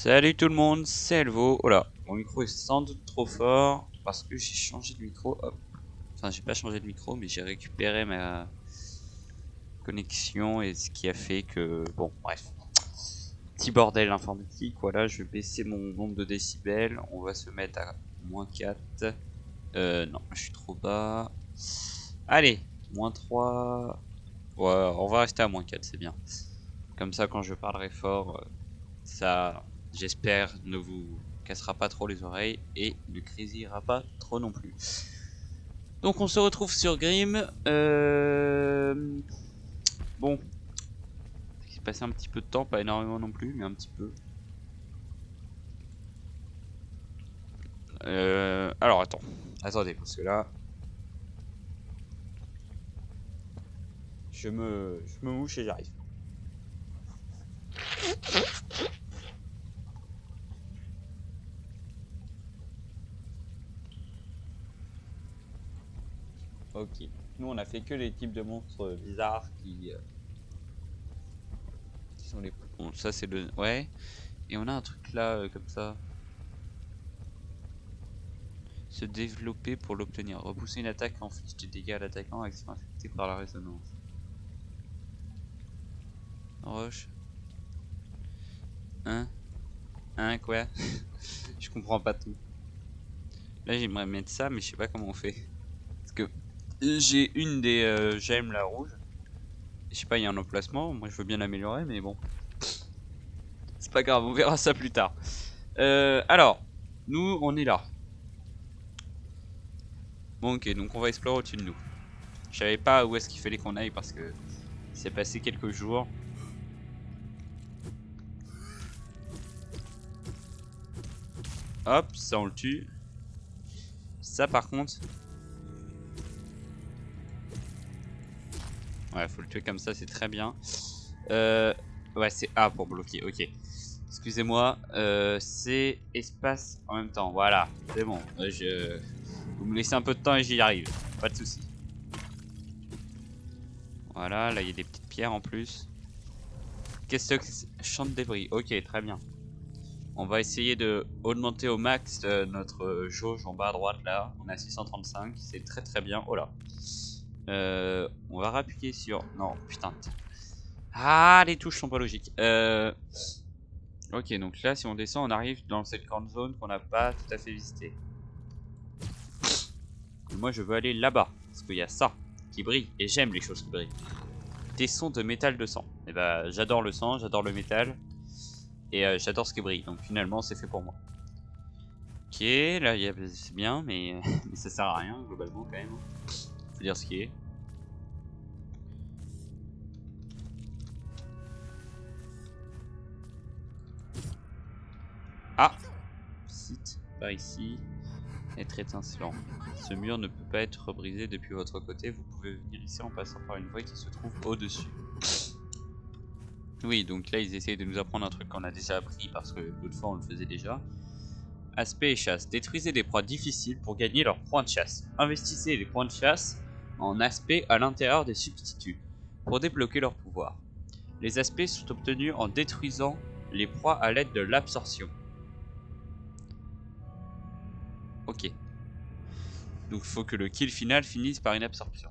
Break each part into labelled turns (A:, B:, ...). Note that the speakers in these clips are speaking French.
A: Salut tout le monde, c'est Elvo. Oh là, mon micro est sans doute trop fort parce que j'ai changé de micro. Hop. Enfin, j'ai pas changé de micro, mais j'ai récupéré ma connexion et ce qui a fait que. Bon, bref. Petit bordel informatique. Voilà, je vais baisser mon nombre de décibels. On va se mettre à -4. Non, je suis trop bas. Allez, -3. Ouais, on va rester à -4, c'est bien. Comme ça, quand je parlerai fort, ça, j'espère, ne vous cassera pas trop les oreilles et ne grésillera pas trop non plus. Donc on se retrouve sur Grim. Bon, il s'est passé un petit peu de temps, pas énormément non plus, mais un petit peu. Alors attendez, parce que là, je me mouche et j'arrive. Ok. Nous on a fait que les types de monstres bizarres qui sont les. Bon, ça c'est le. Ouais. Et on a un truc là comme ça. Se développer pour l'obtenir. Repousser une attaque inflige des dégâts à l'attaquant, action affectée par la résonance. Roche. Hein? Quoi? Je comprends pas tout. Là j'aimerais mettre ça, mais je sais pas comment on fait. Parce que j'ai une des gemmes là rouge. Je sais pas, il y a un emplacement. Moi je veux bien l'améliorer, mais bon. C'est pas grave, on verra ça plus tard. Alors, nous on est là. Bon, ok, donc on va explorer au-dessus de nous. Je savais pas où est-ce qu'il fallait qu'on aille parce que il s'est passé quelques jours. Hop, ça on le tue. Ça par contre. Ouais, faut le tuer comme ça, c'est très bien. Ouais, c'est A pour bloquer, ok. Excusez-moi, c'est espace en même temps, voilà, c'est bon. Vous me laissez un peu de temps et j'y arrive, pas de soucis. Voilà, là il y a des petites pierres en plus. Qu'est-ce que c'est? Champ de débris, ok, très bien. On va essayer de augmenter au max notre jauge en bas à droite là. On est à 635, c'est très très bien. Oh là. On va appuyer sur. Non, putain. Ah, les touches sont pas logiques. Ok, donc là, si on descend, on arrive dans cette grande zone qu'on n'a pas tout à fait visitée. Et moi, je veux aller là-bas, parce qu'il y a ça qui brille, et j'aime les choses qui brillent. Tessons de métal de sang. Et bah, j'adore le sang, j'adore le métal, et j'adore ce qui brille. Donc finalement, c'est fait pour moi. Ok, là, c'est bien, mais ça sert à rien globalement quand même. Faut dire ce qui est. Ah, site par ici. Être étincelant. Ce mur ne peut pas être brisé depuis votre côté. Vous pouvez venir ici en passant par une voie qui se trouve au-dessus. Oui, donc là ils essayent de nous apprendre un truc qu'on a déjà appris parce que l'autre fois on le faisait déjà. Aspect et chasse. Détruisez des proies difficiles pour gagner leurs points de chasse. Investissez les points de chasse en aspect à l'intérieur des substituts pour débloquer leur pouvoir. Les aspects sont obtenus en détruisant les proies à l'aide de l'absorption. Ok. Donc il faut que le kill final finisse par une absorption.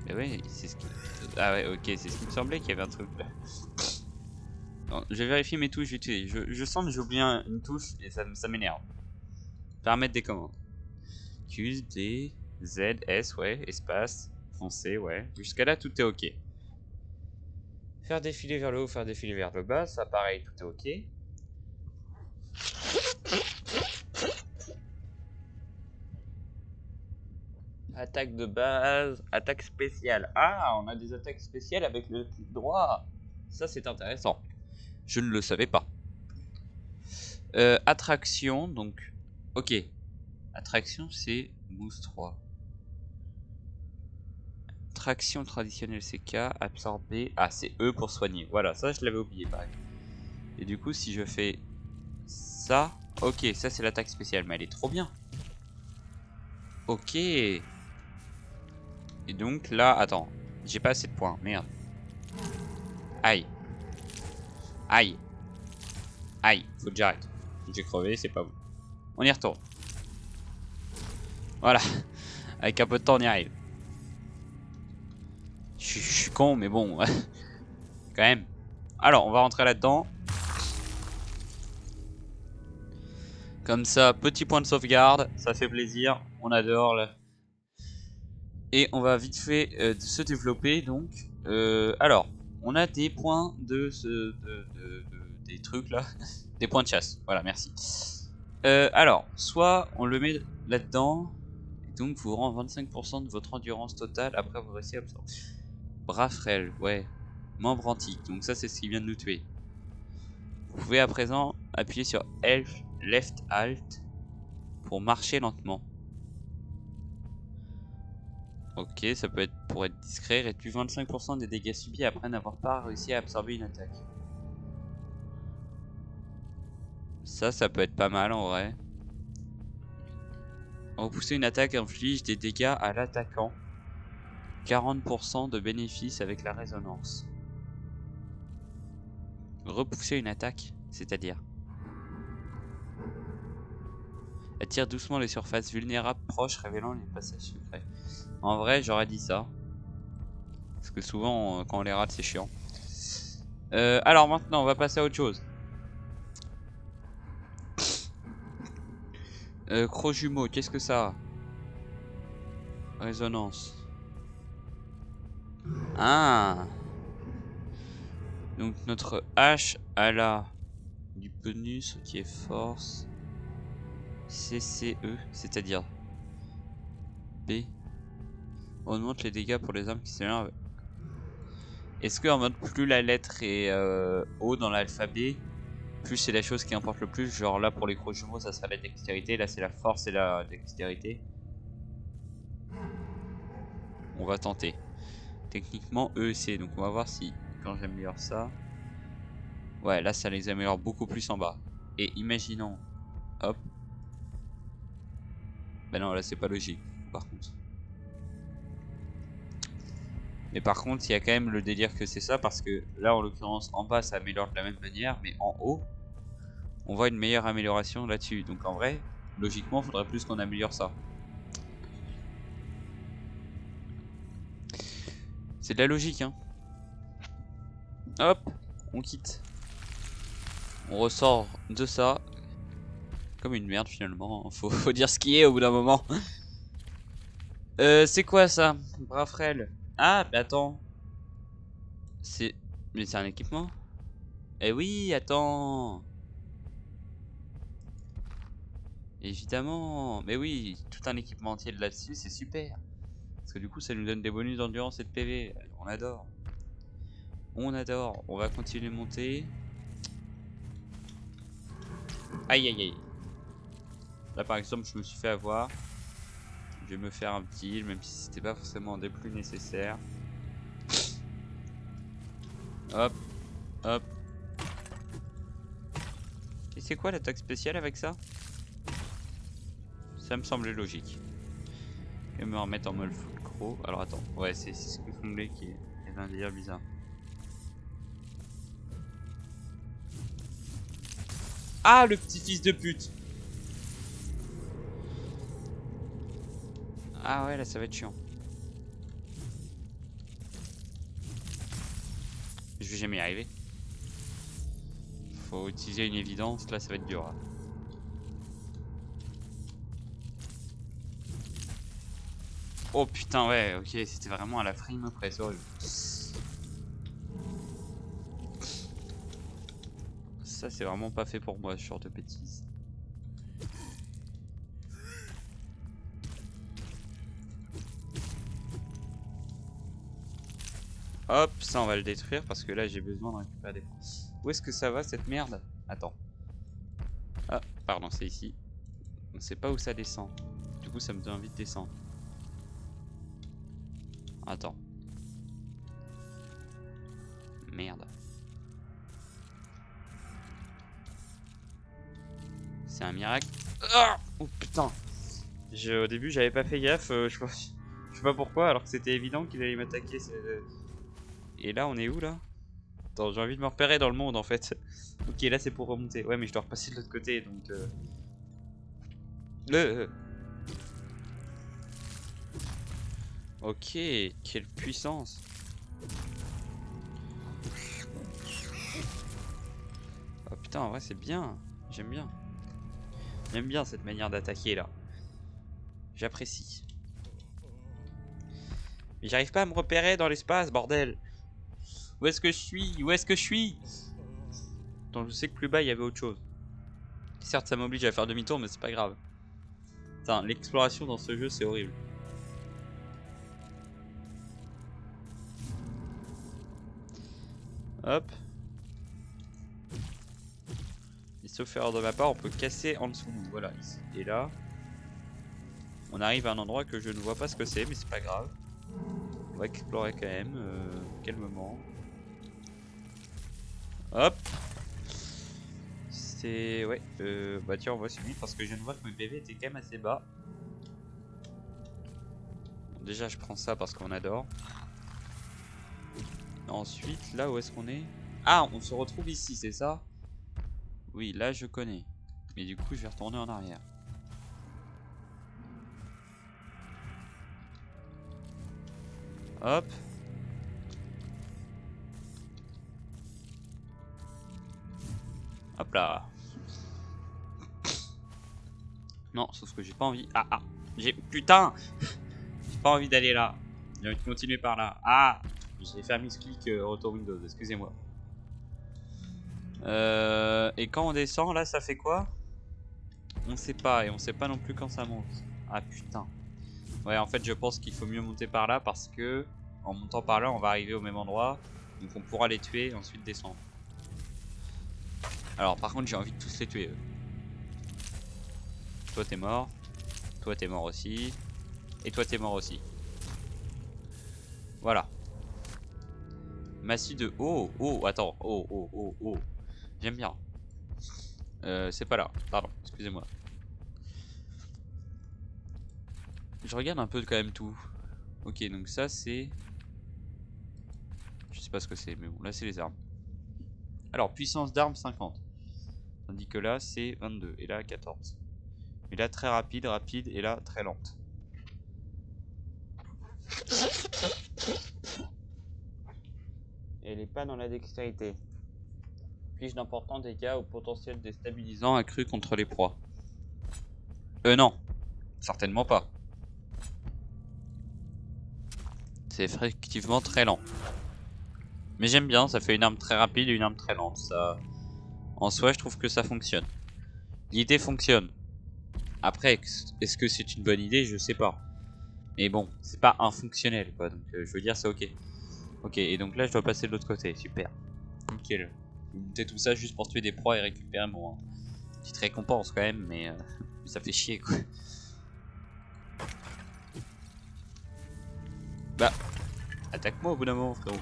A: Et ouais, c'est ce qui... Ah ouais, ok, c'est ce qui me semblait qu'il y avait un truc là. Non, je vais vérifier mes touches vite fait. Je sens que j'ai oublié une touche et ça m'énerve. Paramètres des commandes. Q, D, Z, S, ouais, espace, foncer, ouais. Jusqu'à là, tout est ok. Faire défiler vers le haut, faire défiler vers le bas, ça pareil, tout est ok. Attaque de base, attaque spéciale. Ah, on a des attaques spéciales avec le clic droit. Ça, c'est intéressant. Je ne le savais pas. Attraction, donc... Ok. Attraction, c'est Mousse 3. Traction traditionnelle CK, absorber. Ah, c'est E pour soigner. Voilà, ça je l'avais oublié pareil. Et du coup, si je fais ça. Ok, ça c'est l'attaque spéciale, mais elle est trop bien. Ok. Et donc là, attends. J'ai pas assez de points, merde. Aïe. Aïe. Aïe, faut que j'arrête. J'ai crevé, c'est pas bon. On y retourne. Voilà. Avec un peu de temps, on y arrive. Je suis con, mais bon. Quand même. Alors, on va rentrer là-dedans. Comme ça, petit point de sauvegarde. Ça fait plaisir. On adore là. Et on va vite fait se développer. Donc, alors, on a des points des trucs là. Des points de chasse. Voilà, merci. Alors, soit on le met là-dedans. Donc vous rend 25% de votre endurance totale après avoir réussi à absorber. Brafrel, ouais. Membre antique, donc ça c'est ce qui vient de nous tuer. Vous pouvez à présent appuyer sur Left Alt pour marcher lentement. Ok, ça peut être pour être discret, réduit 25% des dégâts subis après n'avoir pas réussi à absorber une attaque. Ça peut être pas mal en vrai. Repousser une attaque inflige des dégâts à l'attaquant. 40% de bénéfices avec la résonance. Repousser une attaque, c'est-à-dire attire doucement les surfaces vulnérables proches révélant les passages secrets. En vrai, j'aurais dit ça. Parce que souvent, quand on les rate, c'est chiant. Alors maintenant, on va passer à autre chose. Croc jumeau, qu'est-ce que ça a? Résonance. Ah. Donc notre hache a là du bonus qui est force. CCE, c'est-à-dire B. On augmente les dégâts pour les armes qui s'énervent. Est-ce que en mode plus la lettre est haut dans l'alphabet, plus c'est la chose qui importe le plus? Genre là pour les crocs jumeaux ça sera la dextérité, là c'est la force et la dextérité. On va tenter. Techniquement E et C, donc on va voir si quand j'améliore ça. Ouais, là ça les améliore beaucoup plus en bas. Et imaginons, hop. Bah non, là c'est pas logique par contre. Mais par contre, il y a quand même le délire que c'est ça, parce que là, en l'occurrence, en bas, ça améliore de la même manière, mais en haut, on voit une meilleure amélioration là-dessus. Donc en vrai, logiquement, il faudrait plus qu'on améliore ça. C'est de la logique, hein. Hop, on quitte. On ressort de ça. Comme une merde, finalement. Faut dire ce qui est au bout d'un moment. C'est quoi ça? Brafrel. Ah, mais attends. C'est... Mais c'est un équipement? Eh oui, attends. Évidemment. Mais oui, tout un équipement entier là-dessus, c'est super. Parce que du coup, ça nous donne des bonus d'endurance et de PV. On adore. On adore. On va continuer de monter. Aïe aïe aïe. Là par exemple, je me suis fait avoir. Je vais me faire un petit heal, même si c'était pas forcément des plus nécessaires. Hop, hop. Et c'est quoi l'attaque spéciale avec ça? Ça me semblait logique. Je vais me remettre en mode full croc. Alors attends, ouais, c'est ce que Fungley qui est un délire bizarre. Ah, le petit fils de pute! Ah ouais, là ça va être chiant. Je vais jamais y arriver. Faut utiliser une évidence, là ça va être dur. Hein. Oh putain, ouais, ok, c'était vraiment à la frame près, c'est horrible. Ça c'est vraiment pas fait pour moi, ce genre de bêtises. Hop, ça on va le détruire parce que là j'ai besoin de récupérer des points. Où est-ce que ça va cette merde? Attends. Ah, pardon, c'est ici. On sait pas où ça descend. Du coup ça me donne envie de descendre. Attends. Merde. C'est un miracle. Oh putain. Au début j'avais pas fait gaffe, je sais pas pourquoi alors que c'était évident qu'il allait m'attaquer. Et là on est où là? Attends, j'ai envie de me repérer dans le monde en fait. Ok, là c'est pour remonter. Ouais, mais je dois repasser de l'autre côté donc. Ok, quelle puissance. Oh putain, en vrai c'est bien. J'aime bien. J'aime bien cette manière d'attaquer là. J'apprécie. Mais j'arrive pas à me repérer dans l'espace, bordel. Où est-ce que je suis? Où est-ce que je suis? Attends, je sais que plus bas il y avait autre chose. Certes, ça m'oblige à faire demi-tour, mais c'est pas grave. Putain, l'exploration dans ce jeu c'est horrible. Hop. Et sauf erreur de ma part, on peut casser en dessous. Voilà, ici. Et là, on arrive à un endroit que je ne vois pas ce que c'est, mais c'est pas grave. On va explorer quand même, calmement. Hop. C'est... Ouais, bah tiens, on voit celui parce que je viens de voir que mes PV étaient quand même assez bas. Bon, déjà, je prends ça parce qu'on adore. Ensuite, là, où est-ce qu'on est? Ah, on se retrouve ici, c'est ça? Oui, là, je connais. Mais du coup, je vais retourner en arrière. Hop. Hop là. Non, sauf que j'ai pas envie. Ah, ah. J'ai... Putain. J'ai pas envie d'aller là. J'ai envie de continuer par là. Ah. J'ai fait un misclick retour Windows, excusez-moi. Et quand on descend, là, ça fait quoi? On sait pas, et on sait pas non plus quand ça monte. Ah putain. Ouais, en fait, je pense qu'il faut mieux monter par là parce que en montant par là, on va arriver au même endroit. Donc on pourra les tuer et ensuite descendre. Alors, par contre, j'ai envie de tous les tuer. Toi, t'es mort. Toi, t'es mort aussi. Et toi, t'es mort aussi. Voilà. Massif de... Oh, oh, attends. Oh, oh, oh, oh. J'aime bien. C'est pas là. Pardon, excusez-moi. Je regarde un peu quand même tout. Ok, donc ça, c'est... Je sais pas ce que c'est, mais bon, là, c'est les armes. Alors, puissance d'arme 50. Tandis que là, c'est 22. Et là, 14. Et là, très rapide, rapide. Et là, très lente. Et elle est pas dans la dextérité. Inflige d'importants dégâts au potentiel déstabilisant accru contre les proies. Non. Certainement pas. C'est effectivement très lent. Mais j'aime bien, ça fait une arme très rapide et une arme très lente. Ça... En soi, je trouve que ça fonctionne. L'idée fonctionne. Après, est-ce que c'est une bonne idée? Je sais pas. Mais bon, c'est pas infonctionnel quoi. Donc je veux dire, c'est ok. Ok, et donc là, je dois passer de l'autre côté. Super. Nickel. Je vais monter tout ça juste pour tuer des proies et récupérer mon petite récompense quand même, mais ça fait chier quoi. Bah, attaque-moi au bout d'un moment, frérot.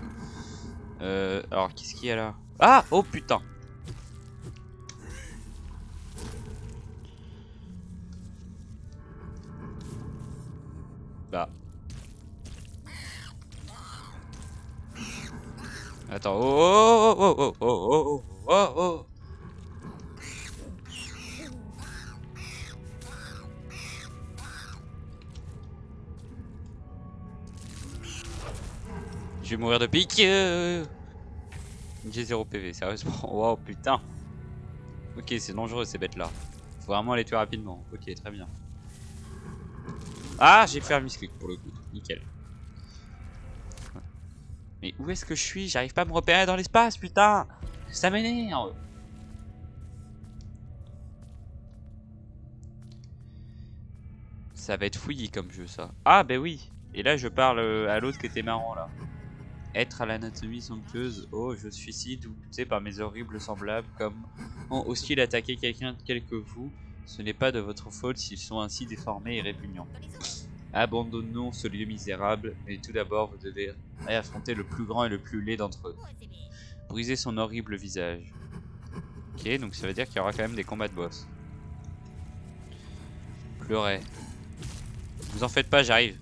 A: Alors, qu'est-ce qu'il y a là? Ah! Oh putain! Bah. Attends. Oh, oh, oh, oh, oh, oh, oh, oh. Je vais mourir de pique. J'ai 0 PV, sérieusement. Wow, putain. Ok, c'est dangereux ces bêtes là. Faut vraiment les tuer rapidement. Ok, très bien. Ah, j'ai fait un misclick pour le coup. Nickel. Mais où est-ce que je suis? J'arrive pas à me repérer dans l'espace, putain. Ça m'énerve. Ça va être fouillis comme jeu ça. Ah bah oui. Et là je parle à l'autre qui était marrant là. Être à l'anatomie somptueuse. Oh, je suis si douté par mes horribles semblables comme ont aussi attaqué quelqu'un tel que vous. Ce n'est pas de votre faute s'ils sont ainsi déformés et répugnants. Abandonnons ce lieu misérable, mais tout d'abord vous devez affronter le plus grand et le plus laid d'entre eux. Briser son horrible visage. Ok, donc ça veut dire qu'il y aura quand même des combats de boss. Pleurer. Vous en faites pas, j'arrive.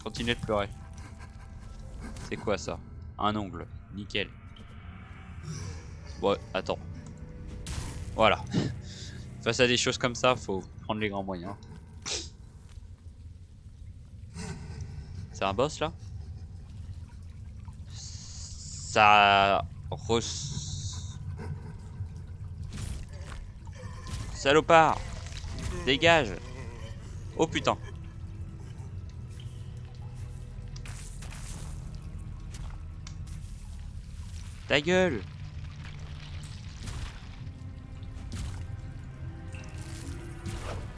A: Continuez de pleurer. C'est quoi ça? Un ongle. Nickel. Bon, attends. Voilà. Face à des choses comme ça, faut prendre les grands moyens. C'est un boss là? Ça... Salopard! Dégage! Oh putain! Ta gueule!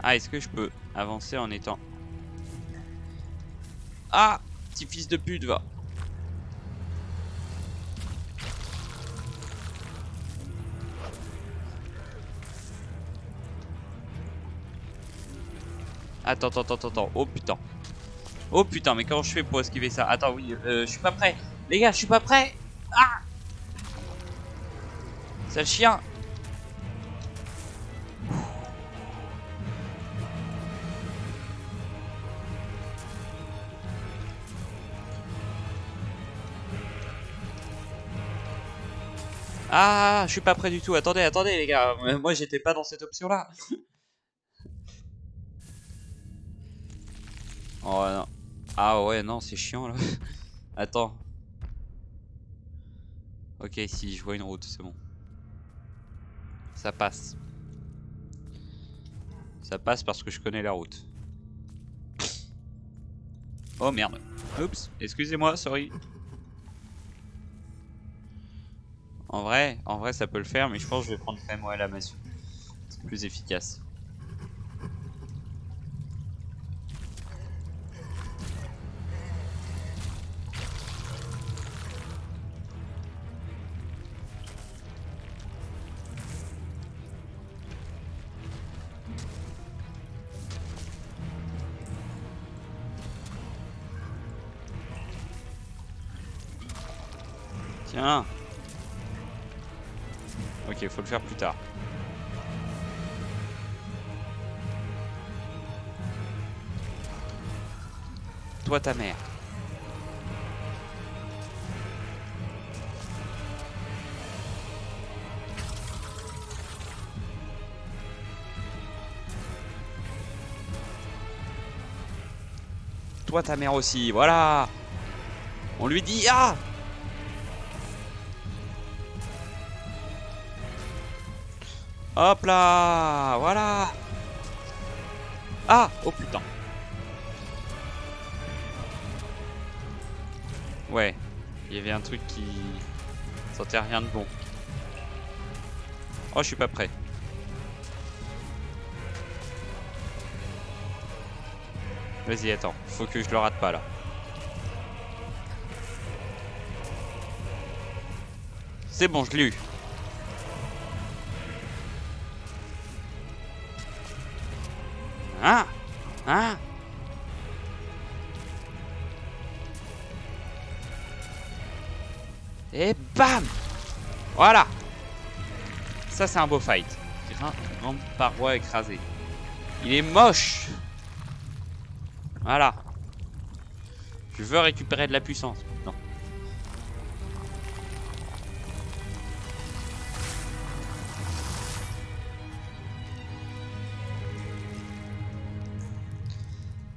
A: Ah, est-ce que je peux avancer en étant... Ah! Petit fils de pute, va! Attends, attends, attends, attends. Oh putain. Oh putain, mais comment je fais pour esquiver ça? Attends, oui, je suis pas prêt. Les gars, je suis pas prêt. Ah! Sale chien. Ah, je suis pas prêt du tout. Attendez, attendez, les gars. Moi, j'étais pas dans cette option-là. Oh non. Ah ouais, non, c'est chiant là. Attends. Ok, si, je vois une route, c'est bon. Ça passe. Ça passe parce que je connais la route. Oh merde. Oups, excusez-moi, sorry. En vrai, ça peut le faire, mais je pense que je vais prendre quand même ouais, la massue. C'est plus efficace. Tiens. Ok, faut le faire plus tard. Toi, ta mère. Toi, ta mère aussi. Voilà. On lui dit ah. Hop là. Voilà. Ah. Oh putain. Ouais. Il y avait un truc qui sentait rien de bon. Oh, je suis pas prêt. Vas-y, attends. Faut que je le rate pas là. C'est bon, je l'ai eu. Hein? Hein? Et bam! Voilà! Ça, c'est un beau fight. Grande paroi écrasée. Il est moche! Voilà. Je veux récupérer de la puissance. Non.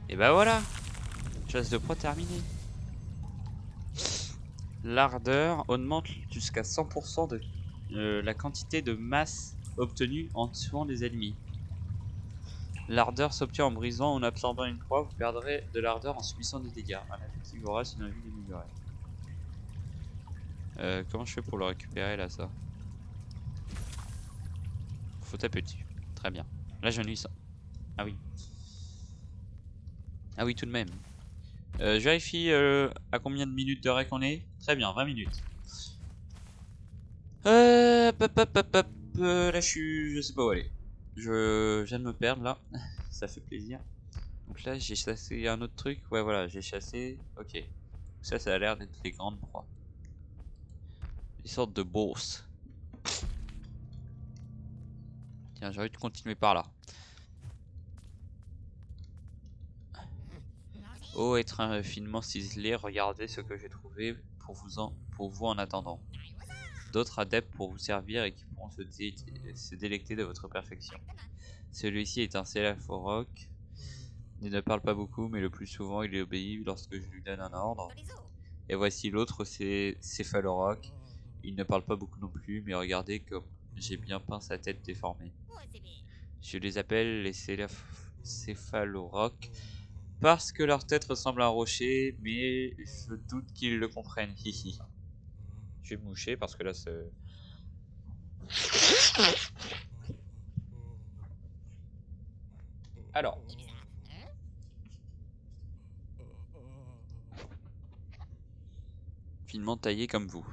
A: Et bah voilà. Chasse de proie terminée. L'ardeur augmente jusqu'à 100% de la quantité de masse obtenue en tuant des ennemis. L'ardeur s'obtient en brisant ou en absorbant une proie. Vous perdrez de l'ardeur en subissant des dégâts. Un affectif vous reste une vie déméliorée. Comment je fais pour le récupérer là, ça? Faut taper dessus. Très bien. Là, j'en ai ça. Ah oui. Ah oui, tout de même. Je vérifie à combien de minutes de rec on est. Très bien, 20 minutes. Là, je sais pas où aller. Je viens de me perdre là. Ça fait plaisir. Donc là, j'ai chassé un autre truc. Ouais, voilà, j'ai chassé. Ok. Ça a l'air d'être les grandes proies. Des sortes de bourses. Tiens, j'ai envie de continuer par là. Oh, être infiniment ciselé, regardez ce que j'ai trouvé pour vous en attendant. d'autres adeptes pour vous servir et qui pourront se délecter de votre perfection. Celui-ci est un Céphaloc. Il ne parle pas beaucoup, mais le plus souvent il obéit lorsque je lui donne un ordre. Et voici l'autre, c'est Céphaloc. Il ne parle pas beaucoup non plus, mais regardez comme j'ai bien peint sa tête déformée. Je les appelle les Céphaloc parce que leur tête ressemble à un rocher, mais je doute qu'ils le comprennent. Hihi. Je vais me moucher parce que là c'est... Alors. Finement taillé comme vous.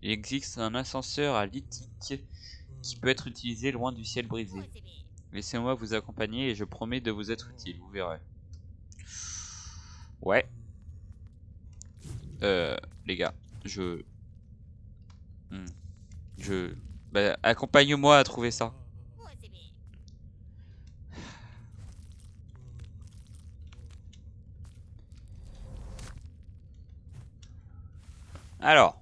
A: Il existe un ascenseur à lithique qui peut être utilisé loin du ciel brisé. Laissez-moi vous accompagner et je promets de vous être utile, vous verrez. Ouais. Les gars, Bah, accompagne-moi à trouver ça. Alors.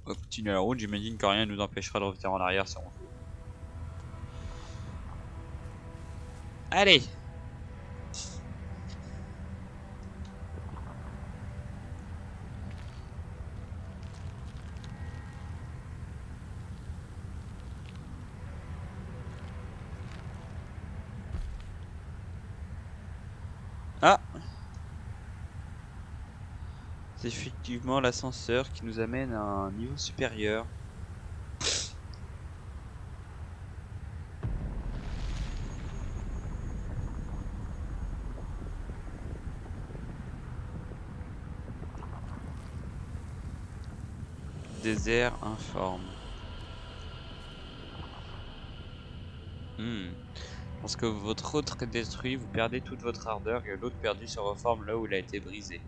A: On va continuer la route, j'imagine que rien ne nous empêchera de revenir en arrière si on veut. Allez! Ah! C'est effectivement l'ascenseur qui nous amène à un niveau supérieur. Désert informe. Lorsque votre autre est détruit, vous perdez toute votre ardeur et l'autre perdu se reforme là où il a été brisé.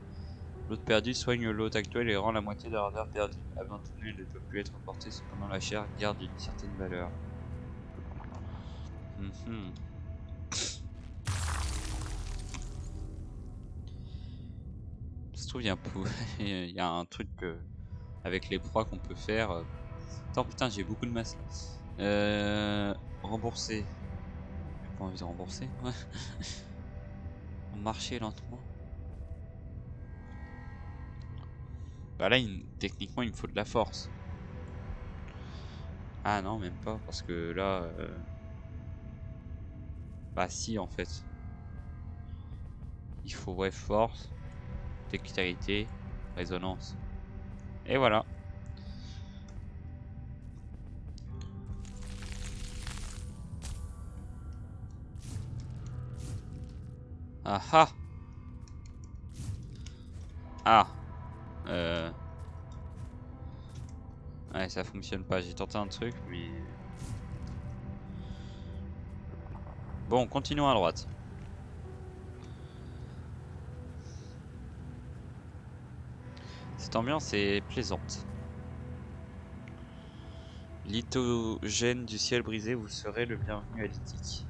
A: L'autre perdu soigne l'autre actuel et rend la moitié de l'ardeur perdue. Abandonné ne peut plus être porté, cependant la chair garde une certaine valeur. Ça se trouve, il y a un truc avec les proies qu'on peut faire. Attends, putain, j'ai beaucoup de masse. Rembourser. J'ai pas envie de rembourser. Ouais. Marcher lentement. Bah là, techniquement, il me faut de la force. Ah non, même pas, parce que là... Bah si, en fait. Il faut, ouais, force, dextérité, résonance. Et voilà. Ah ah. Ah. Ouais, ça fonctionne pas. J'ai tenté un truc, mais... Bon, continuons à droite. Cette ambiance est plaisante. Lithogène du ciel brisé, vous serez le bienvenu à Lithique.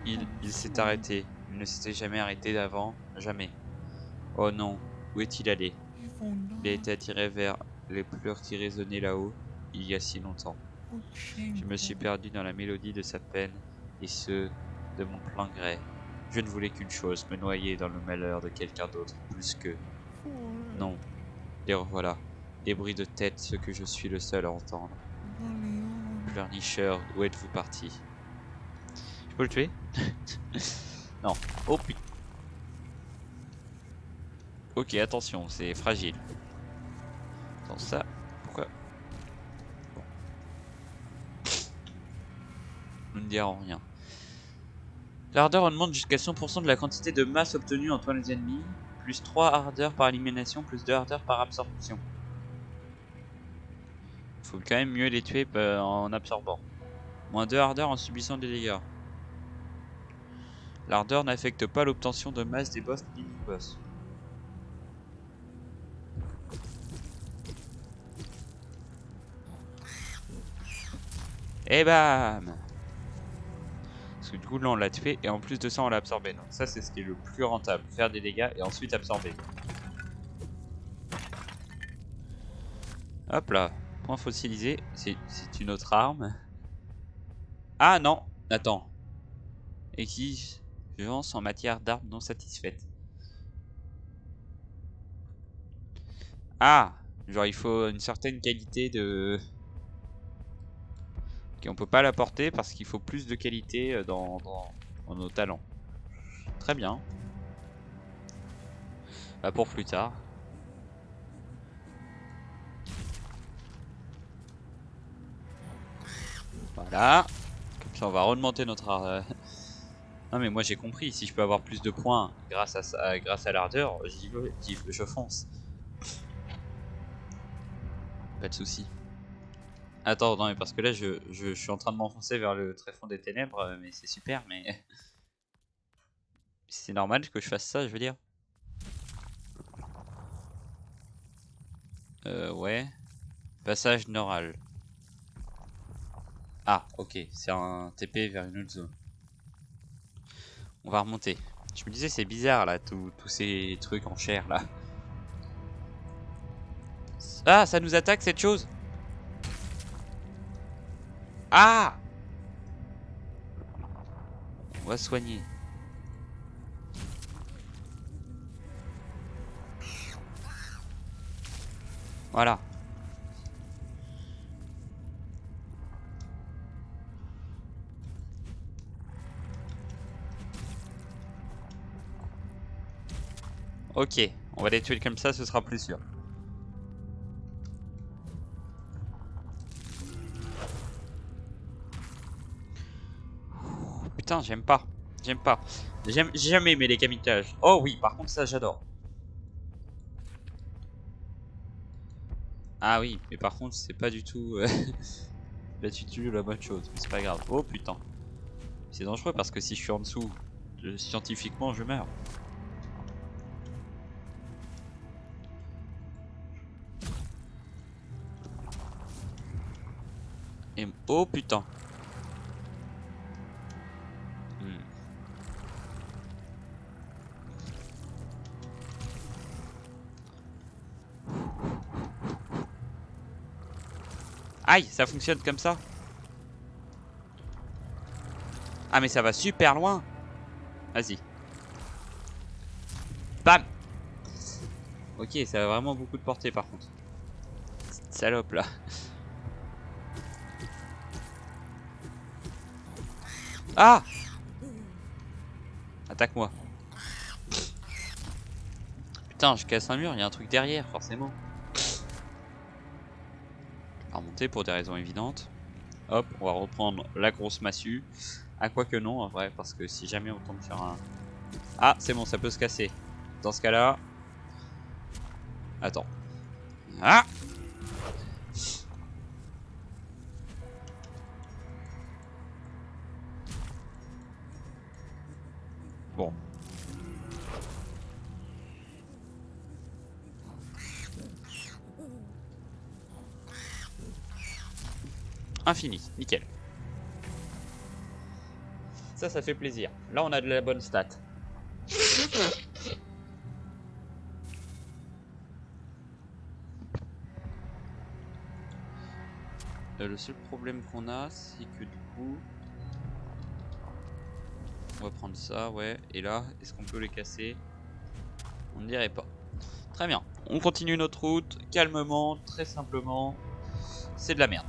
A: Il s'est arrêté. Il ne s'était jamais arrêté d'avant. Jamais. Oh non. Où est-il allé? Il a été attiré vers les pleurs qui résonnaient là-haut, il y a si longtemps. Je me suis perdu dans la mélodie de sa peine, et ce, de mon plein gré. Je ne voulais qu'une chose, me noyer dans le malheur de quelqu'un d'autre, plus que... Non. Les revoilà. Des bruits de tête, ce que je suis le seul à entendre. Pleurnicheur, où êtes-vous parti? Je peux le tuer? Non. Oh putain. Ok, attention, c'est fragile. Attends, ça... Pourquoi? Bon. Nous ne dirons rien. L'ardeur augmente jusqu'à 100% de la quantité de masse obtenue en tuant les ennemis. Plus 3 ardeurs par élimination, plus 2 ardeurs par absorption. Faut quand même mieux les tuer en absorbant. Moins 2 ardeurs en subissant des dégâts. L'ardeur n'affecte pas l'obtention de masse des boss ni du boss. Et bam! Parce que du coup là on l'a tué et en plus de ça on l'a absorbé. Donc ça c'est ce qui est le plus rentable. Faire des dégâts et ensuite absorber. Hop là, point fossilisé, c'est une autre arme. Ah non, attends. Exigence en matière d'armes non satisfaite. Ah, genre il faut une certaine qualité de... Ok, on peut pas la porter parce qu'il faut plus de qualité dans nos talents. Très bien. Bah pour plus tard. Voilà. Comme ça on va remonter notre... Non mais moi j'ai compris, si je peux avoir plus de points grâce à ça, grâce à l'ardeur, je fonce. Pas de soucis. Attends, non mais parce que là je suis en train de m'enfoncer vers le tréfonds des ténèbres, mais c'est super, mais... C'est normal que je fasse ça, je veux dire. Ouais. Passage Noral. Ah, ok, c'est un TP vers une autre zone. On va remonter. Je me disais, c'est bizarre là, tous ces trucs en chair là. Ah, ça nous attaque cette chose. Ah, on va soigner. Voilà. Ok, on va les tuer comme ça, ce sera plus sûr. Putain, j'aime pas. J'aime pas. J'ai jamais aimé les kamikazes. Oh oui, par contre ça j'adore. Ah oui, mais par contre c'est pas du tout... pas du tout la bonne chose, mais c'est pas grave. Oh putain. C'est dangereux parce que si je suis en dessous, scientifiquement je meurs. Et... Oh putain. Hmm. Aïe, ça fonctionne comme ça. Ah mais ça va super loin. Vas-y. Bam. Ok, ça a vraiment beaucoup de portée par contre. Cette salope là. Ah. Attaque-moi. Putain, je casse un mur, il y a un truc derrière, forcément. On va remonter pour des raisons évidentes. Hop, on va reprendre la grosse massue. Ah, quoi que non, en vrai, parce que si jamais on tombe sur un... Ah, c'est bon, ça peut se casser. Dans ce cas-là... Attends. Ah. Bon. Infini, nickel. Ça fait plaisir. Là, on a de la bonne stat. Le seul problème qu'on a, c'est que du coup... On va prendre ça, ouais. Et là, est-ce qu'on peut les casser? On ne dirait pas. Très bien. On continue notre route, calmement, très simplement. C'est de la merde.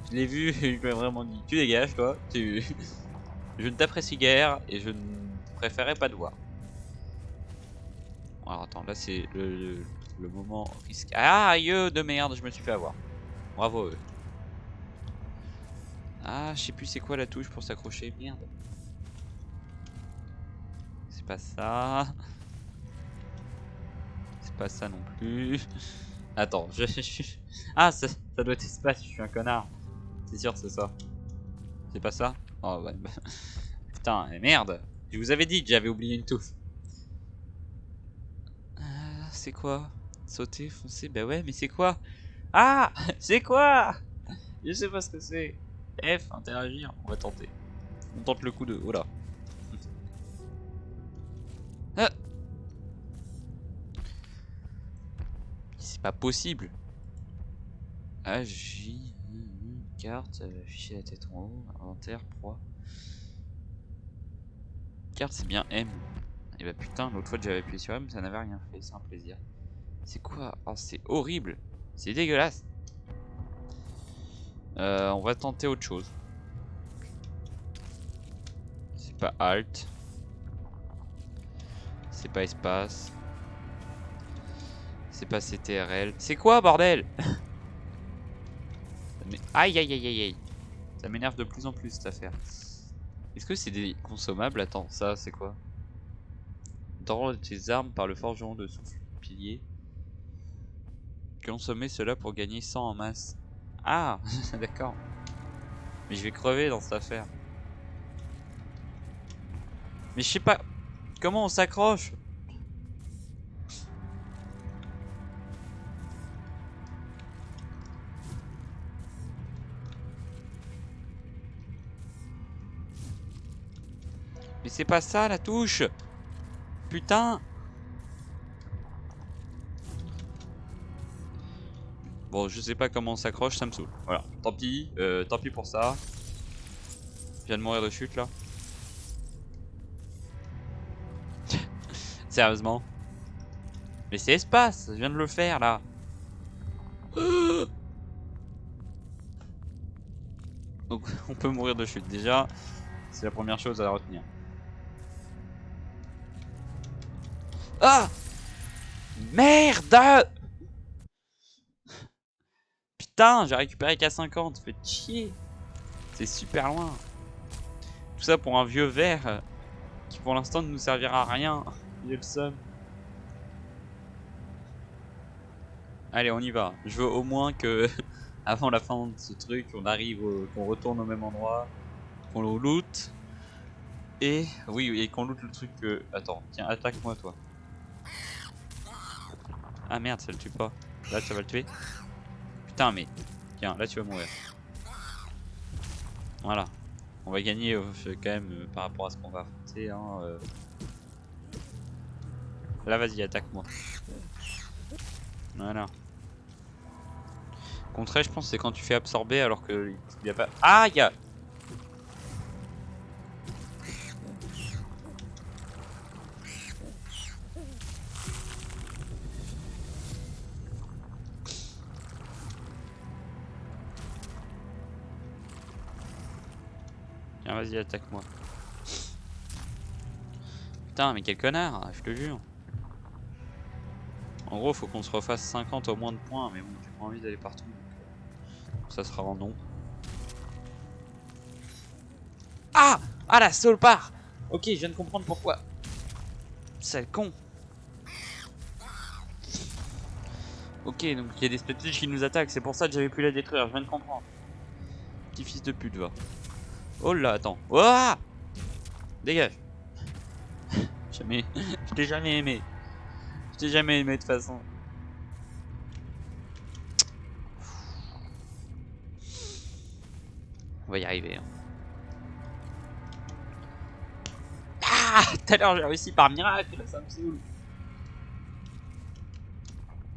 A: Je l'ai vu, il m'a vraiment dit, tu dégages toi, je ne t'apprécie guère et je ne préférais pas te voir. Alors attends, là c'est le moment risqué. Ah, aïe de merde, je me suis fait avoir. Bravo eux. Ah, je sais plus c'est quoi la touche pour s'accrocher, merde. C'est pas ça. C'est pas ça non plus. Attends, Ah, ça doit être espace, je suis un connard. C'est sûr, c'est ça. C'est pas ça? Oh, ouais. Putain, merde. Je vous avais dit que j'avais oublié une touche. C'est quoi? Sauter, foncer? Bah ouais, mais c'est quoi? Ah! C'est quoi? Je sais pas ce que c'est. F, interagir. On va tenter. On tente le coup de... Oh là. c'est pas possible. Ah, J, carte, afficher la tête en haut, inventaire, proie. Carte, c'est bien M. Et bah putain, l'autre fois que j'avais appuyé sur M, ça n'avait rien fait, c'est un plaisir. C'est quoi? Oh, c'est horrible. C'est dégueulasse. On va tenter autre chose. C'est pas Alt. C'est pas espace. C'est pas CTRL. C'est quoi, bordel? Aïe aïe aïe aïe aïe. Ça m'énerve de plus en plus cette affaire. Est-ce que c'est des consommables? Attends, ça c'est quoi? Dans tes armes par le forgeron de souffle pilier. Consommer cela pour gagner 100 en masse. Ah, d'accord. Mais je vais crever dans cette affaire. Mais je sais pas comment on s'accroche. Mais c'est pas ça la touche. Putain. Bon, je sais pas comment on s'accroche, ça me saoule. Voilà, tant pis pour ça. Je viens de mourir de chute là. Sérieusement. Mais c'est espace, je viens de le faire là. Donc on peut mourir de chute déjà. C'est la première chose à retenir. Ah! Merde! Putain, j'ai récupéré qu'à 50, faites chier. C'est super loin. Tout ça pour un vieux verre qui pour l'instant ne nous servira à rien. J'ai le seum. Allez, on y va. Je veux au moins que avant la fin de ce truc, on arrive, qu'on retourne au même endroit, qu'on le loot. Et oui, et qu'on loot le truc que... Attends, tiens, attaque-moi toi. Ah merde, ça le tue pas. Là, ça va le tuer. Putain, mais... Tiens, là, tu vas mourir. Voilà. On va gagner quand même par rapport à ce qu'on va affronter. Hein, Là, vas-y, attaque-moi. Voilà. Contraire, je pense, c'est quand tu fais absorber alors que il y a pas... Aïe! Tiens, vas-y, attaque-moi. Putain, mais quel connard, je te jure. En gros, faut qu'on se refasse 50 au moins de points, mais bon, j'ai pas envie d'aller partout. Donc, ça sera en non. Ah! Ah, la soul part! Ok, je viens de comprendre pourquoi. C'est con. Ok, donc il y a des statues qui nous attaquent, c'est pour ça que j'avais pu la détruire, je viens de comprendre. Petit fils de pute, va. Oh là, attends. Ouah! Dégage. Jamais. Je t'ai jamais aimé. Je t'ai jamais aimé de toute façon. On va y arriver. Hein. Ah! Tout à l'heure j'ai réussi par miracle, ça me saoule.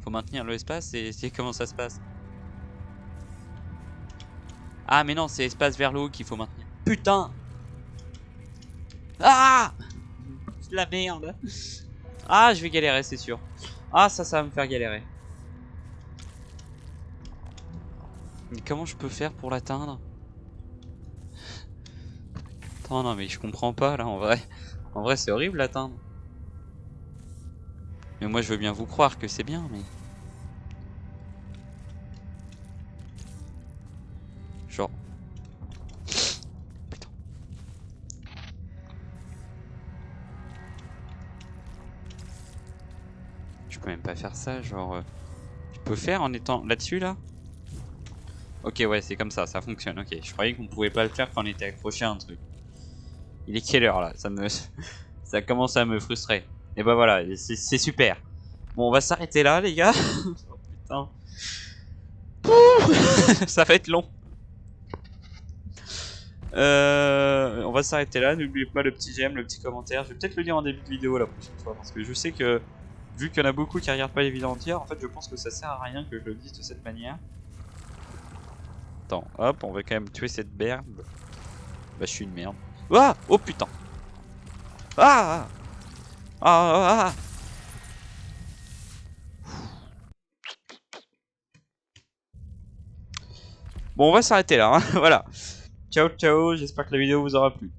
A: Faut maintenir l'espace et c'est comment ça se passe. Ah mais non, c'est espace vers le haut qu'il faut maintenir. Putain! Ah! C'est de la merde. Ah, je vais galérer, c'est sûr. Ah, ça va me faire galérer. Mais comment je peux faire pour l'atteindre? Attends, non mais je comprends pas là en vrai. En vrai c'est horrible l'atteindre. Mais moi je veux bien vous croire que c'est bien mais... Genre... Putain. Je peux même pas faire ça, genre... Tu peux faire en étant là-dessus là? Ok ouais c'est comme ça fonctionne, ok. Je croyais qu'on pouvait pas le faire quand on était accroché à un truc. Il est quelle heure là? Ça commence à me frustrer. Et bah voilà, c'est super. Bon on va s'arrêter là les gars. Oh putain. Ça va être long. On va s'arrêter là. N'oubliez pas le petit j'aime, le petit commentaire. Je vais peut-être le lire en début de vidéo la prochaine fois parce que je sais que vu qu'il y en a beaucoup qui regardent pas les vidéos entières, en fait je pense que ça sert à rien que je le dise de cette manière. Attends, hop, on va quand même tuer cette merde. Bah je suis une merde. Ah! Oh putain! Ah! Ah! Ah! Ah! Bon, on va s'arrêter là, hein. Voilà. Ciao, ciao, j'espère que la vidéo vous aura plu.